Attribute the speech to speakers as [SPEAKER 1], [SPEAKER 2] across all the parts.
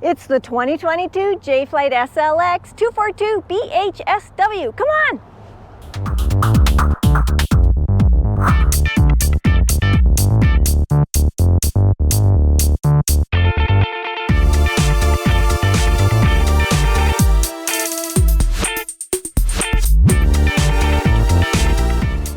[SPEAKER 1] It's the 2022 Jay Flight SLX 242 BHSW. Come on!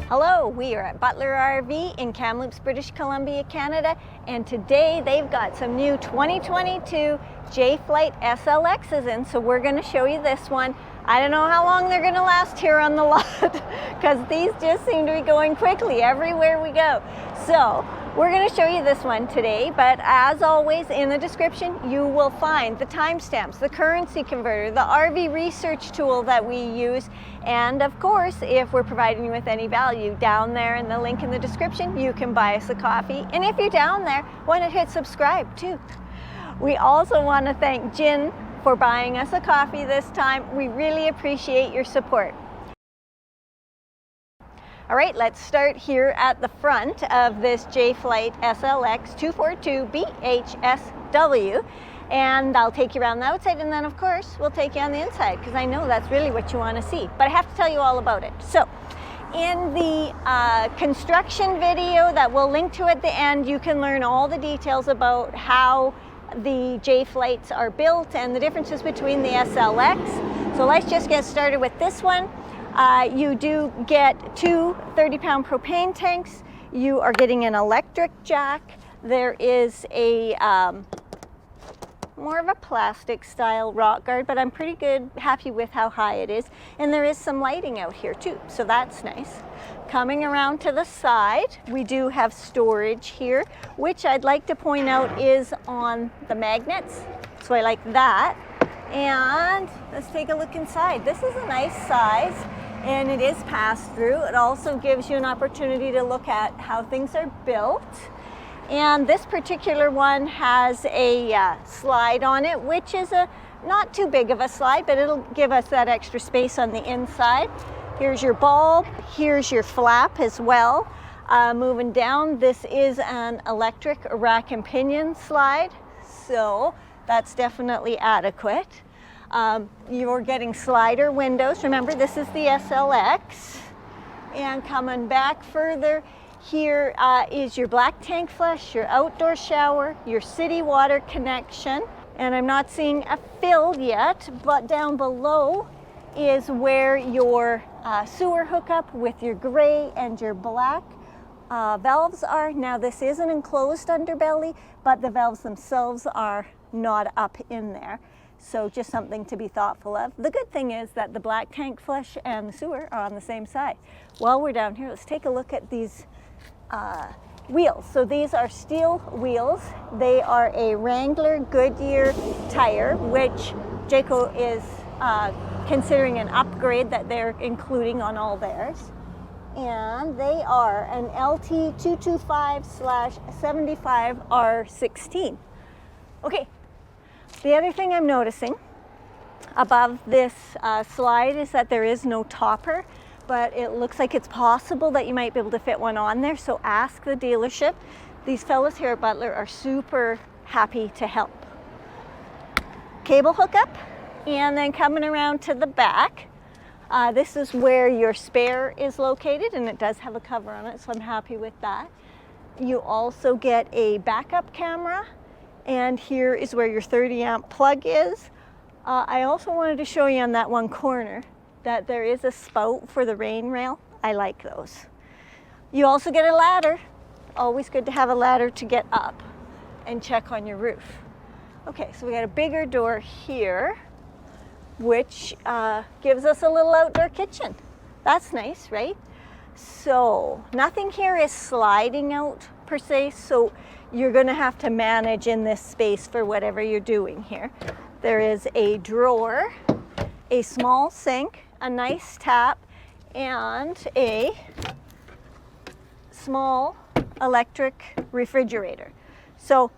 [SPEAKER 1] Hello, we are at Butler RV in Kamloops, British Columbia, Canada, and today they've got some new 2022 Jay Flight SLXs in, so we're going to show you this one. I don't know how long they're going to last here on the lot because these just seem to be going quickly everywhere we go. So we're going to show you this one today, but as always in the description you will find the timestamps, the currency converter, the RV research tool that we use, and of course if we're providing you with any value, down there in the link in the description you can buy us a coffee, and if you're down there, why not hit subscribe too. We also want to thank Jin for buying us a coffee this time. We really appreciate your support. All right, let's start here at the front of this Jay Flight SLX 242 BHSW, and I'll take you around the outside, and then of course we'll take you on the inside because I know that's really what you want to see, but I have to tell you all about it. So in the construction video that we'll link to at the end, you can learn all the details about how the Jay Flights are built and the differences between the SLX. So let's just get started with this one. You do get two 30-pound propane tanks. You are getting an electric jack. There is a more of a plastic style rock guard, but I'm pretty happy with how high it is. And there is some lighting out here too, so that's nice. Coming around to the side, we do have storage here, which I'd like to point out is on the magnets. So I like that. And let's take a look inside. This is a nice size and it is pass-through. It also gives you an opportunity to look at how things are built. And this particular one has a slide on it, which is not too big of a slide, but it'll give us that extra space on the inside. Here's your bulb, here's your flap as well. Moving down, this is an electric rack and pinion slide, so that's definitely adequate. You're getting slider windows. Remember, this is the SLX. And coming back further, here is your black tank flush, your outdoor shower, your city water connection. And I'm not seeing a fill yet, but down below is where your sewer hookup with your gray and your black valves are. Now this is an enclosed underbelly, but the valves themselves are not up in there. So just something to be thoughtful of. The good thing is that the black tank flush and the sewer are on the same side. While we're down here, let's take a look at these wheels. So these are steel wheels. They are a Wrangler Goodyear tire, which Jayco is considering an upgrade that they're including on all theirs. And they are an LT225/75R16. Okay, the other thing I'm noticing above this slide is that there is no topper, but it looks like it's possible that you might be able to fit one on there, so ask the dealership. These fellas here at Butler are super happy to help. Cable hookup, and then coming around to the back, this is where your spare is located, and it does have a cover on it, so I'm happy with that. You also get a backup camera, and here is where your 30-amp plug is. I also wanted to show you on that one corner that there is a spout for the rain rail. I like those. You also get a ladder. Always good to have a ladder to get up and check on your roof. Okay, so we got a bigger door here, which gives us a little outdoor kitchen. That's nice, right? So nothing here is sliding out per se, so you're gonna have to manage in this space for whatever you're doing here. There is a drawer, a small sink, a nice tap, and a small electric refrigerator. So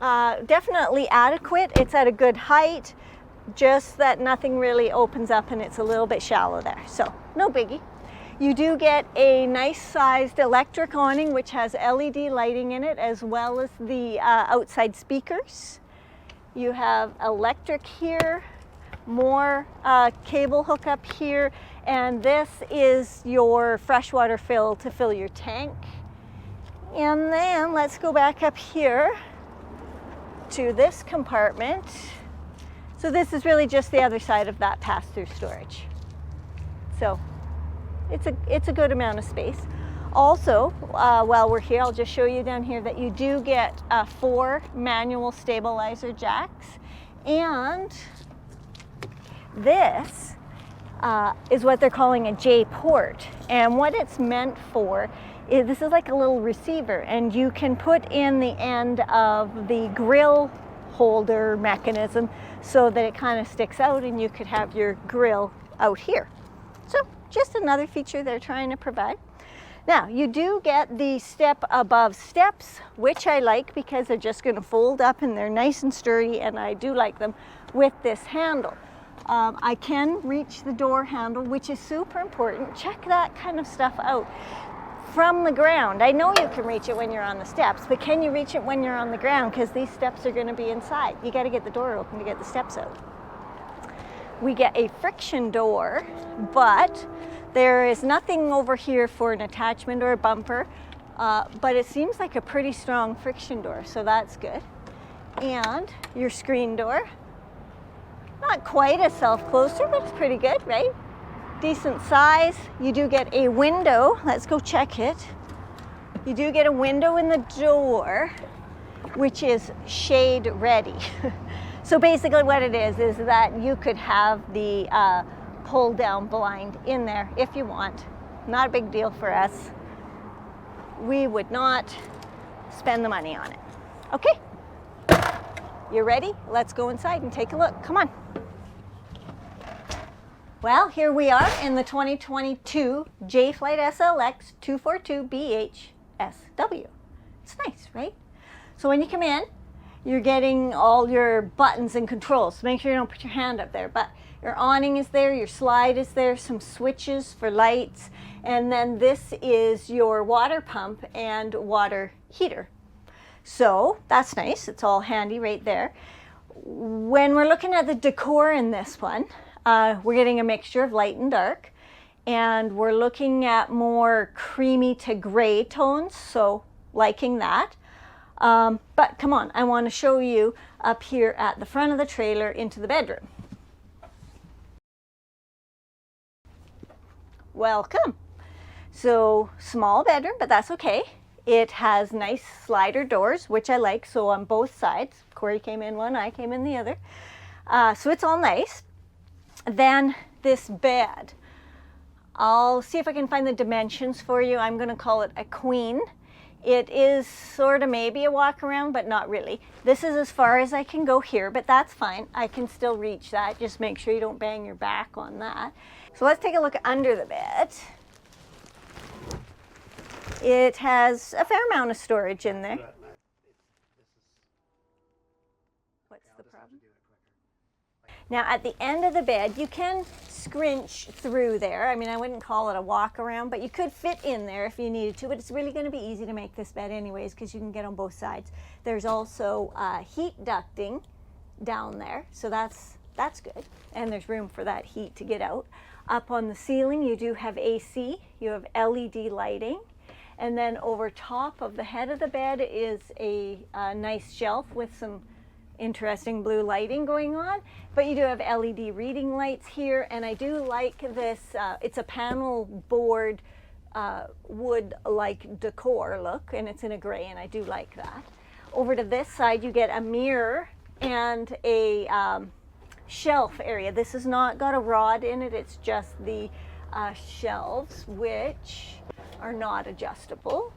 [SPEAKER 1] definitely adequate. It's at a good height, just that nothing really opens up and it's a little bit shallow there. So no biggie. You do get a nice sized electric awning which has LED lighting in it, as well as the outside speakers. You have electric here, more cable hookup here, and this is your freshwater fill to fill your tank. And then let's go back up here to this compartment. So this is really just the other side of that pass-through storage. So it's a good amount of space. Also, while we're here, I'll just show you down here that you do get 4 manual stabilizer jacks, and this is what they're calling a J port. And what it's meant for is this is like a little receiver, and you can put in the end of the grill holder mechanism so that it kind of sticks out and you could have your grill out here. So just another feature they're trying to provide. Now, you do get the step above steps, which I like because they're just going to fold up and they're nice and sturdy, and I do like them with this handle. I can reach the door handle, which is super important. Check that kind of stuff out. From the ground, I know you can reach it when you're on the steps, but can you reach it when you're on the ground? Because these steps are going to be inside. You got to get the door open to get the steps out. We get a friction door, but there is nothing over here for an attachment or a bumper, but it seems like a pretty strong friction door, so that's good. And your screen door, not quite a self-closer, but it's pretty good, right? Decent size. You do get a window. Let's go check it. You do get a window in the door, which is shade ready. So basically what it is that you could have the pull down blind in there if you want. Not a big deal for us. We would not spend the money on it. Okay, you ready? Let's go inside and take a look. Come on. Well, here we are in the 2022 Jay Flight SLX 242BHSW. It's nice, right? So when you come in, you're getting all your buttons and controls. So make sure you don't put your hand up there. But your awning is there, your slide is there, some switches for lights, and then this is your water pump and water heater. So that's nice. It's all handy right there. When we're looking at the decor in this one, we're getting a mixture of light and dark, and we're looking at more creamy to gray tones, so liking that. But come on, I want to show you up here at the front of the trailer into the bedroom. Welcome. So small bedroom, but that's okay. It has nice slider doors, which I like, so on both sides. Corey came in one, I came in the other. So it's all nice. Then this bed, I'll see if I can find the dimensions for you. I'm going to call it a queen. It is sort of maybe a walk around, but not really. This is as far as I can go here, but that's fine. I can still reach that. Just make sure you don't bang your back on that. So let's take a look under the bed. It has a fair amount of storage in there. What's the problem? Now at the end of the bed, you can scrunch through there. I mean, I wouldn't call it a walk around, but you could fit in there if you needed to, but it's really going to be easy to make this bed anyways because you can get on both sides. There's also heat ducting down there, so that's good. And there's room for that heat to get out. Up on the ceiling, you do have AC, you have LED lighting, and then over top of the head of the bed is a nice shelf with some interesting blue lighting going on, but you do have LED reading lights here, and I do like this. It's a panel board wood-like decor look, and it's in a gray, and I do like that. Over to this side, you get a mirror and a shelf area. This has not got a rod in it, it's just the shelves, which are not adjustable.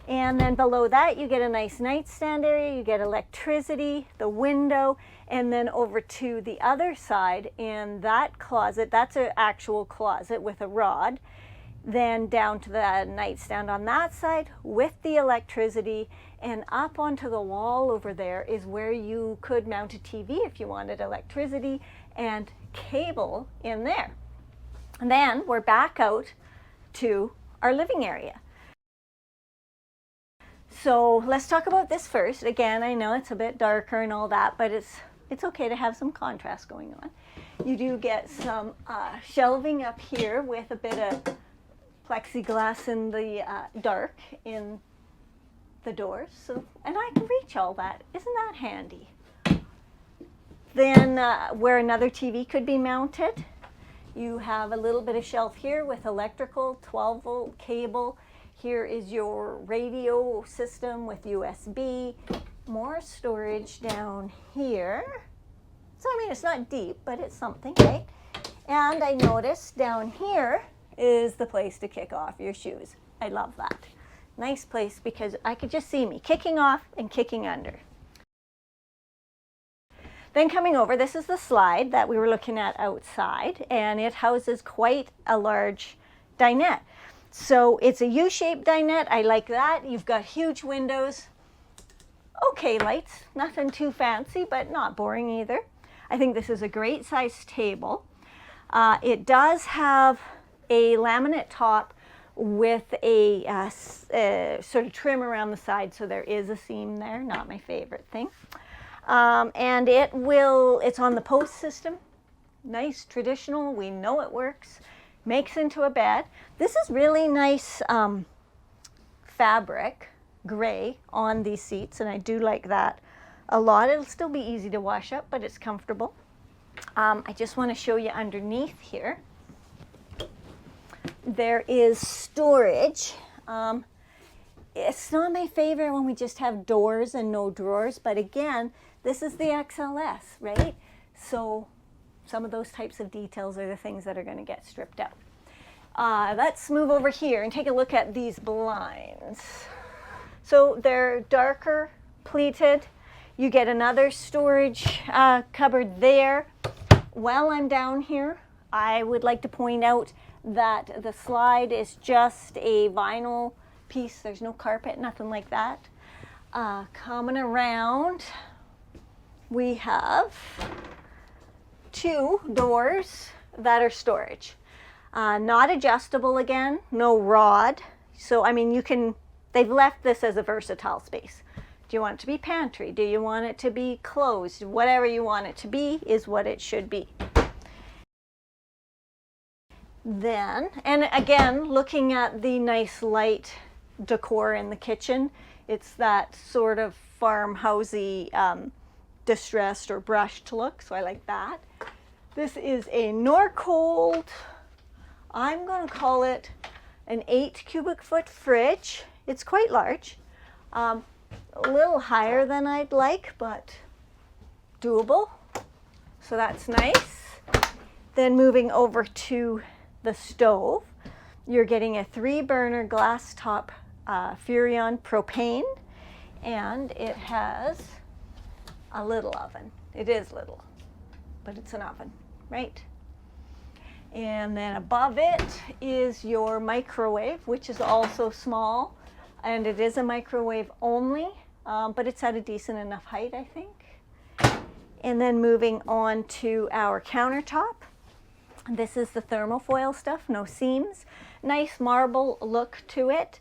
[SPEAKER 1] And then below that, you get a nice nightstand area, you get electricity, the window, and then over to the other side in that closet, that's an actual closet with a rod. Then down to the nightstand on that side with the electricity, and up onto the wall over there is where you could mount a TV if you wanted electricity and cable in there. And then we're back out to our living area. So let's talk about this first. Again, I know it's a bit darker and all that, but it's it's okay to have some contrast going on. You do get some shelving up here with a bit of plexiglass in the dark in the doors. So, and I can reach all that. Isn't that handy? Then where another TV could be mounted, you have a little bit of shelf here with electrical, 12-volt cable. Here is your radio system with USB. More storage down here. So, I mean, it's not deep, but it's something, right? And I noticed down here is the place to kick off your shoes. I love that. Nice place because I could just see me kicking off and kicking under. Then coming over, this is the slide that we were looking at outside, and it houses quite a large dinette. So it's a U-shaped dinette. I like that. You've got huge windows. Okay lights, nothing too fancy, but not boring either. I think this is a great sized table. It does have a laminate top with a sort of trim around the side, so there is a seam there. Not my favorite thing. And it's on the post system. Nice, traditional, we know it works. Makes into a bed. This is really nice fabric, gray, on these seats, and I do like that a lot. It'll still be easy to wash up, but it's comfortable. I just want to show you underneath here. There is storage. It's not my favorite when we just have doors and no drawers, but again, this is the XLS, right? So some of those types of details are the things that are going to get stripped out. Let's move over here and take a look at these blinds. So they're darker, pleated. You get another storage cupboard there. While I'm down here, I would like to point out that the slide is just a vinyl piece. There's no carpet, nothing like that. Coming around, we have two doors that are storage. Not adjustable again, no rod. So, I mean, they've left this as a versatile space. Do you want it to be pantry? Do you want it to be closed? Whatever you want it to be is what it should be. Then, and again, looking at the nice light decor in the kitchen, it's that sort of farmhousey, distressed or brushed look, so I like that. This is a Norcold, I'm going to call it an 8 cubic foot fridge. It's quite large. A little higher than I'd like, but doable. So that's nice. Then moving over to the stove, you're getting a 3-burner glass top Furrion propane, and it has a little oven. It is little, but it's an oven, right? And then above it is your microwave, which is also small, and it is a microwave only, but it's at a decent enough height, I think. And then moving on to our countertop. This is the thermofoil stuff, no seams. Nice marble look to it.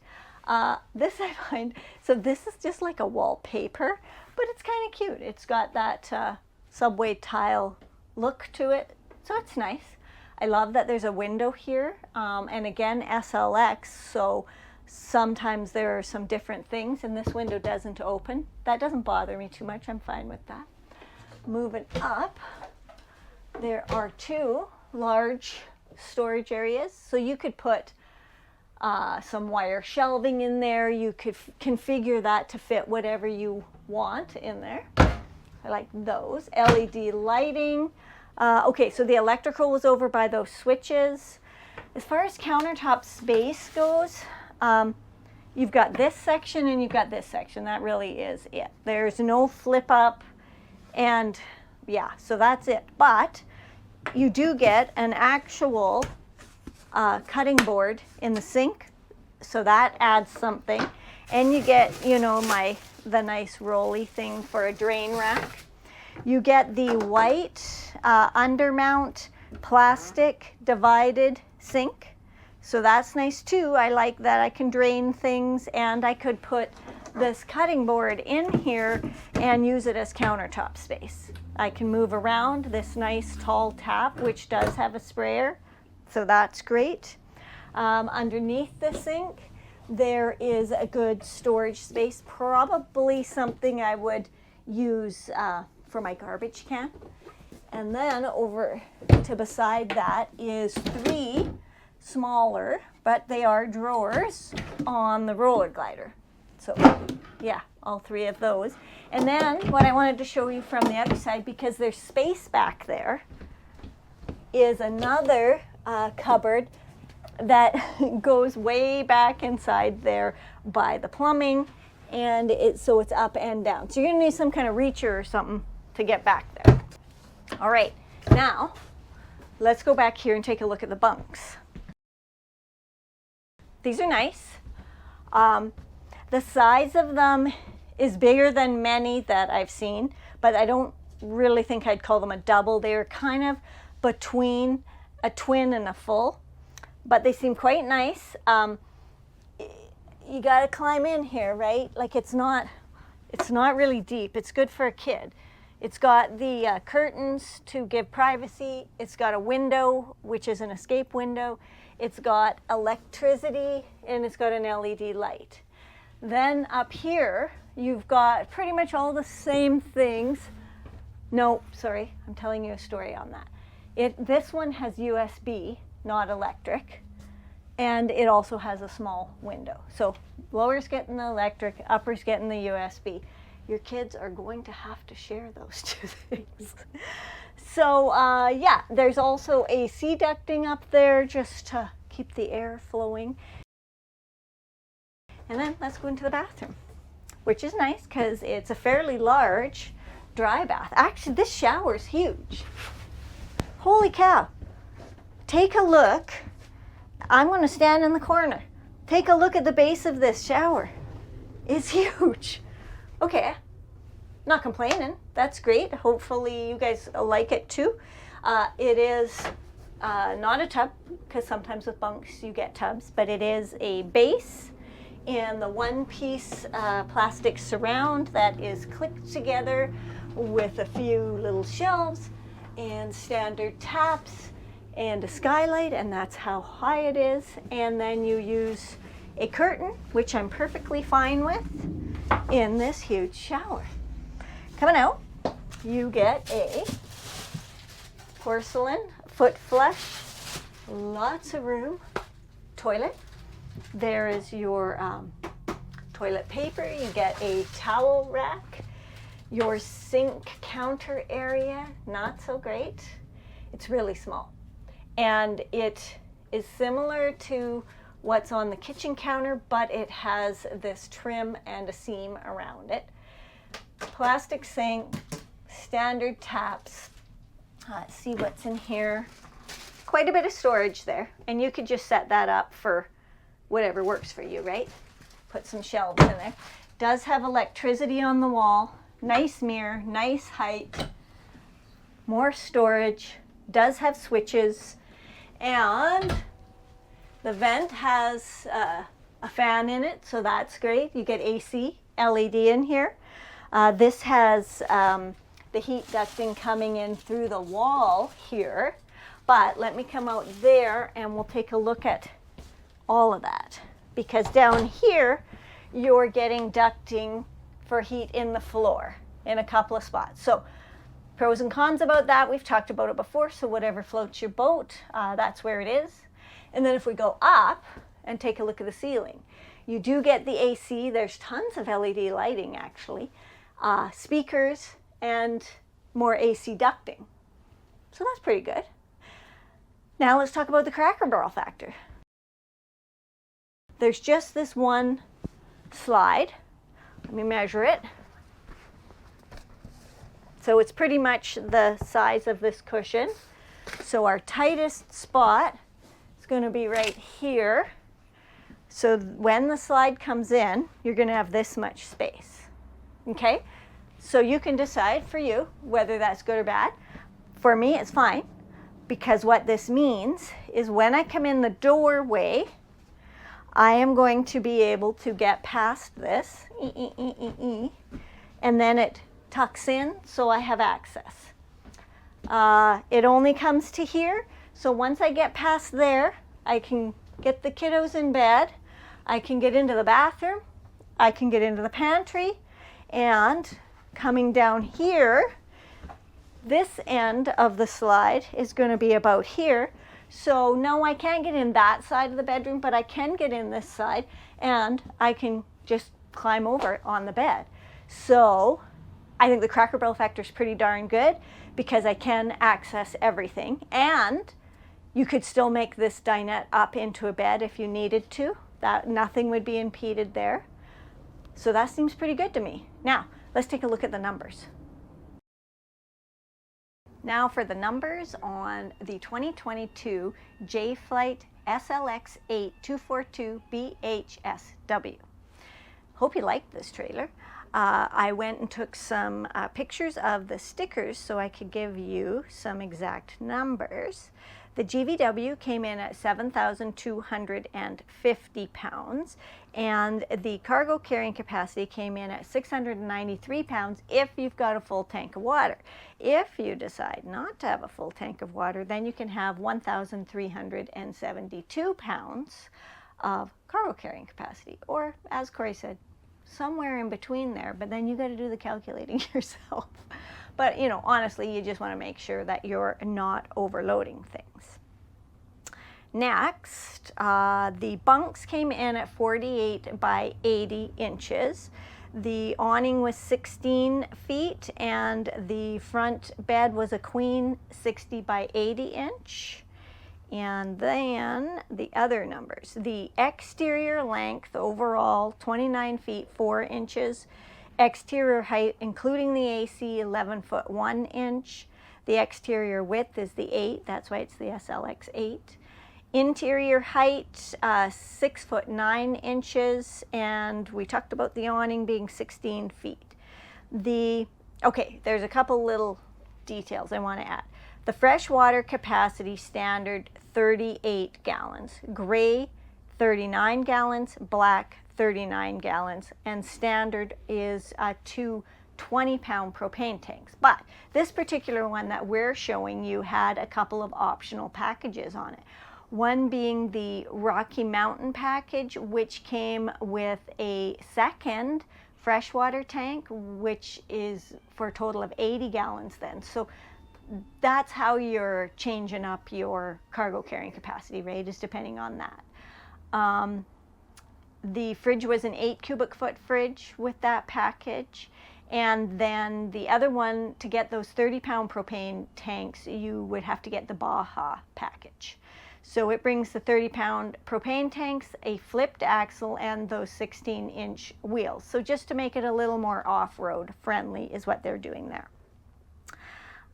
[SPEAKER 1] This I find, so this is just like a wallpaper, but it's kind of cute. It's got that subway tile look to it, so it's nice. I love that there's a window here, and again, SLX, so sometimes there are some different things, and this window doesn't open. That doesn't bother me too much. I'm fine with that. Moving up, there are 2 large storage areas, so you could put some wire shelving in there. You could configure that to fit whatever you want in there. I like those. LED lighting. Okay, so the electrical was over by those switches. As far as countertop space goes, you've got this section and you've got this section. That really is it. There's no flip up, and yeah, so that's it. But you do get an actual cutting board in the sink, so that adds something. And you get, you know, the nice rolly thing for a drain rack. You get the white undermount plastic divided sink, so that's nice too. I like that I can drain things, and I could put this cutting board in here and use it as countertop space. I can move around this nice tall tap, which does have a sprayer, so that's great. Underneath the sink, there is a good storage space, probably something I would use for my garbage can. And then over to beside that is 3 smaller, but they are drawers on the roller glider. So yeah, all 3 of those. And then what I wanted to show you from the other side, because there's space back there, is another cupboard that goes way back inside there by the plumbing, and so it's up and down. So you're gonna need some kind of reacher or something to get back there. All right, now let's go back here and take a look at the bunks. These are nice. The size of them is bigger than many that I've seen, but I don't really think I'd call them a double. They're kind of between a twin and a full, but they seem quite nice. You got to climb in here, right? Like it's not really deep. It's good for a kid. It's got the curtains to give privacy. It's got a window, which is an escape window. It's got electricity, and it's got an LED light. Then up here, you've got pretty much all the same things. No, sorry, I'm telling you a story on that. This one has USB, not electric, and it also has a small window. So lower's getting the electric, upper's getting the USB. Your kids are going to have to share those 2 things. So yeah, there's also AC ducting up there just to keep the air flowing. And then let's go into the bathroom, which is nice because it's a fairly large dry bath. Actually, this shower is huge. Holy cow. Take a look. I'm going to stand in the corner. Take a look at the base of this shower. It's huge. Okay, not complaining. That's great. Hopefully you guys like it too. It is not a tub, because sometimes with bunks you get tubs, but it is a base and the one-piece plastic surround that is clicked together with a few little shelves and standard taps and a skylight, and that's how high it is. And then you use a curtain, which I'm perfectly fine with, in this huge shower. Coming out, you get a porcelain foot flush, lots of room, toilet. There is your toilet paper. You get a towel rack. Your sink counter area, not so great. It's really small. And it is similar to what's on the kitchen counter, but it has this trim and a seam around it. Plastic sink, standard taps. Let's see what's in here. Quite a bit of storage there, and you could just set that up for whatever works for you, right? Put some shelves in there. Does have electricity on the wall. Nice mirror, nice height. More storage. Does have switches. And the vent has a fan in it, so that's great. You get AC, LED in here. This has the heat ducting coming in through the wall here. But let me come out there and we'll take a look at all of that. Because down here, you're getting ducting for heat in the floor in a couple of spots. So pros and cons about that, we've talked about it before, so whatever floats your boat, that's where it is. And then if we go up and take a look at the ceiling, you do get the AC. There's tons of LED lighting actually, speakers, and more AC ducting. So that's pretty good. Now let's talk about the Cracker Barrel factor. There's just this one slide. Let me measure it. So it's pretty much the size of this cushion. So our tightest spot is going to be right here. So when the slide comes in, you're going to have this much space. Okay? So you can decide for you whether that's good or bad. For me, it's fine, because what this means is when I come in the doorway, I am going to be able to get past this, and then it tucks in so I have access. It only comes to here, so once I get past there, I can get the kiddos in bed, I can get into the bathroom, I can get into the pantry, and coming down here, this end of the slide is going to be about here. So no, I can't get in that side of the bedroom, but I can get in this side, and I can just climb over on the bed. So I think the Cracker Barrel factor is pretty darn good because I can access everything, and you could still make this dinette up into a bed if you needed to. That nothing would be impeded there. So that seems pretty good to me. Now, let's take a look at the numbers. Now for the numbers on the 2022 Jay Flight SLX 8242 BHSW. Hope you liked this trailer. I went and took some pictures of the stickers so I could give you some exact numbers. The GVW came in at 7,250 pounds, and the cargo carrying capacity came in at 693 pounds if you've got a full tank of water. If you decide not to have a full tank of water, then you can have 1,372 pounds of cargo carrying capacity, or as Corey said, somewhere in between there, but then you got to do the calculating yourself. But you know, honestly, you just want to make sure that you're not overloading things. Next, the bunks came in at 48 by 80 inches. The awning was 16 feet, and the front bed was a queen 60 by 80 inch. And then the other numbers. The exterior length overall, 29 feet 4 inches. Exterior height, including the AC, 11 foot 1 inch. The exterior width is the 8, that's why it's the SLX 8. Interior height, 6 foot 9 inches, and we talked about the awning being 16 feet. Okay, there's a couple little details I want to add. The freshwater capacity standard, 38 gallons. Gray, 39 gallons. Black, 39 gallons. And standard is 2 20-pound propane tanks. But this particular one that we're showing you had a couple of optional packages on it. One being the Rocky Mountain package, which came with a second freshwater tank, which is for a total of 80 gallons then. So that's how you're changing up your cargo carrying capacity, right, is depending on that. The fridge was an 8 cubic foot fridge with that package. And then the other one, to get those 30-pound propane tanks, you would have to get the Baja package. So it brings the 30-pound propane tanks, a flipped axle, and those 16-inch wheels. So just to make it a little more off-road friendly is what they're doing there.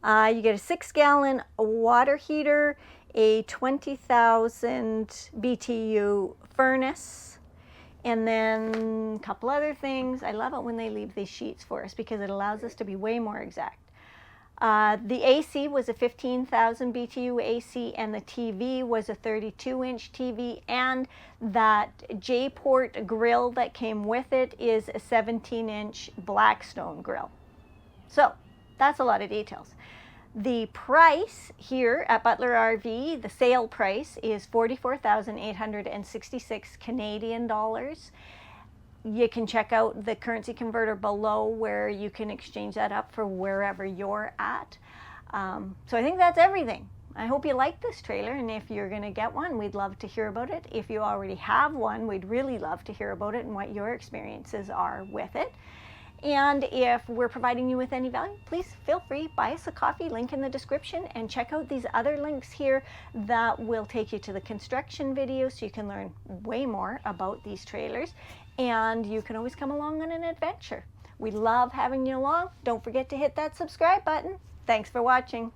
[SPEAKER 1] You get a 6-gallon water heater, a 20,000 BTU furnace, and then a couple other things. I love it when they leave these sheets for us because it allows us to be way more exact. The AC was a 15,000 BTU AC, and the TV was a 32-inch TV, and that J-Port grill that came with it is a 17-inch Blackstone grill. So that's a lot of details. The price here at Butler RV, the sale price is 44,866 Canadian dollars. You can check out the currency converter below where you can exchange that up for wherever you're at. So I think that's everything. I hope you like this trailer, and if you're going to get one, we'd love to hear about it. If you already have one, we'd really love to hear about it and what your experiences are with it. And if we're providing you with any value, please feel free, buy us a coffee, link in the description, and check out these other links here that will take you to the construction video so you can learn way more about these trailers. And you can always come along on an adventure. We love having you along. Don't forget to hit that subscribe button. Thanks for watching.